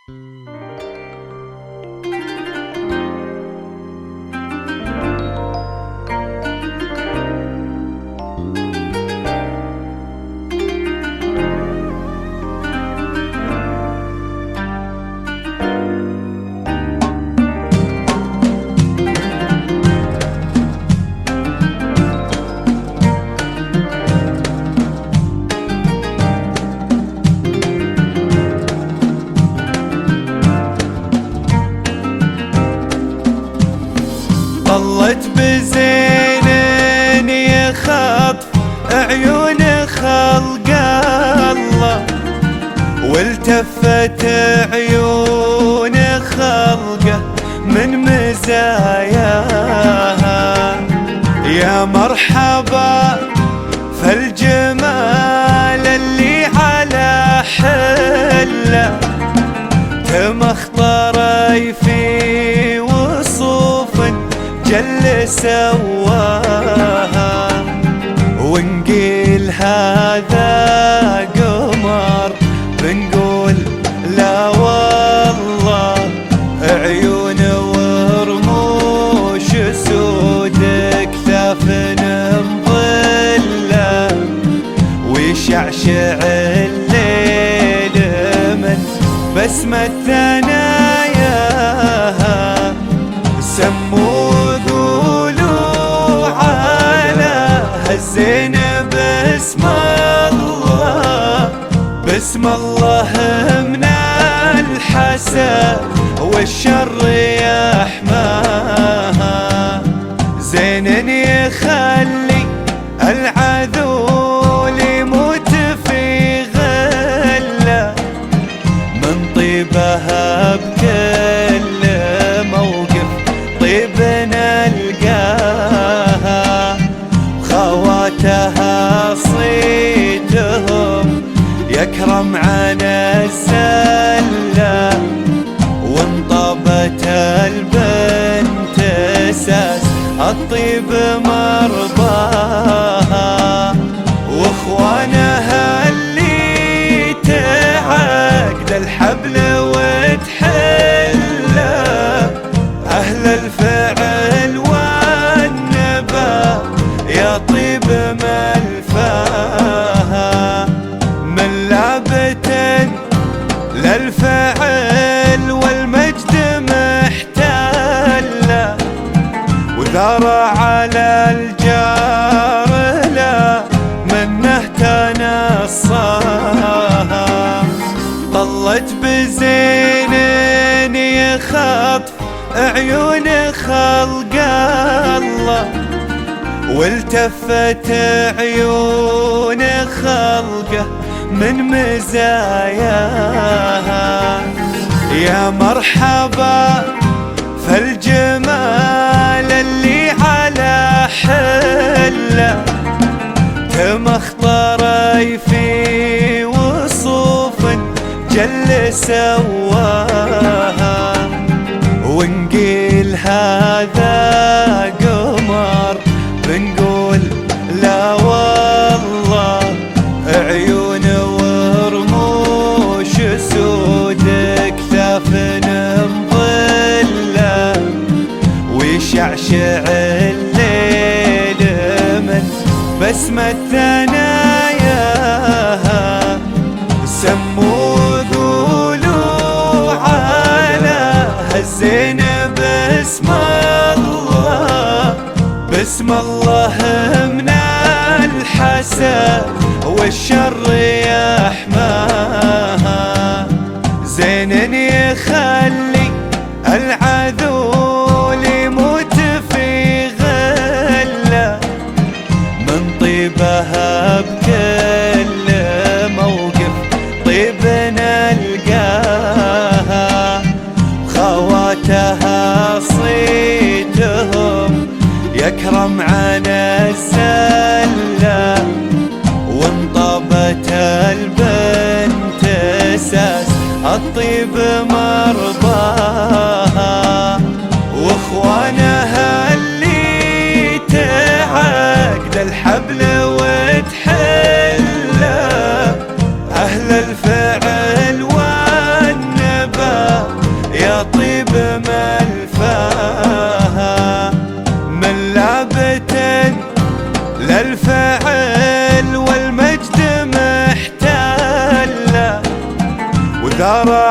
ظلت بزين يخطف عيون خلق الله، والتفت عيون خلقه من مزاياها. يا مرحبا فالجمال اللي على حله، تمخطر في وصوف جل سواها. ونقيل هذا قمر بنقول لا والله، عيون ورموش سود كثاف مظلة، ويشعشع الليل من بسمة ثناياها. سموا قولوا على هالزين بسم الله، بسم الله من الحسد والشر يحماها. زين يخلي العذول يموت في غله، من طيبها بكل موقف طيب نلقاها. خواتها صيتهم يكرم عن الزلة، وانطبت البنت اساس الطيب مرضاها. واخوانها اللي تعقد الحبل وتحله، أهل الفعل والنبا يا طيب ملفاها. من لابت للفعل والمجد محتله، وثار على الجار لا منه تنصاها. ظلت بزين يخطف عيون خلق الله، والتفت عيون خلقه من مزاياها. يا مرحبا فالجمال اللي على حله، تمخطر في وصوف جل سواها. ونقيل هذا قمر بنقول لا والله، عيون ورموش سود كثاف مظلة، ويشعشع الليل من بسمة ثناياها. سموا قولوا على هالزين بسم الله، بسم الله من الحسد والشر يحماها. زين يخلي العذول يموت في غله، من طيبها بكل موقف طيب نلقاها. خواتها صيتهم يكرم عن الزلة، وانطبت البنت اساس الطيب مرضاها. واخوانها اللي تعقد الحبل وتحله، أهل الفعل والنبا ثرى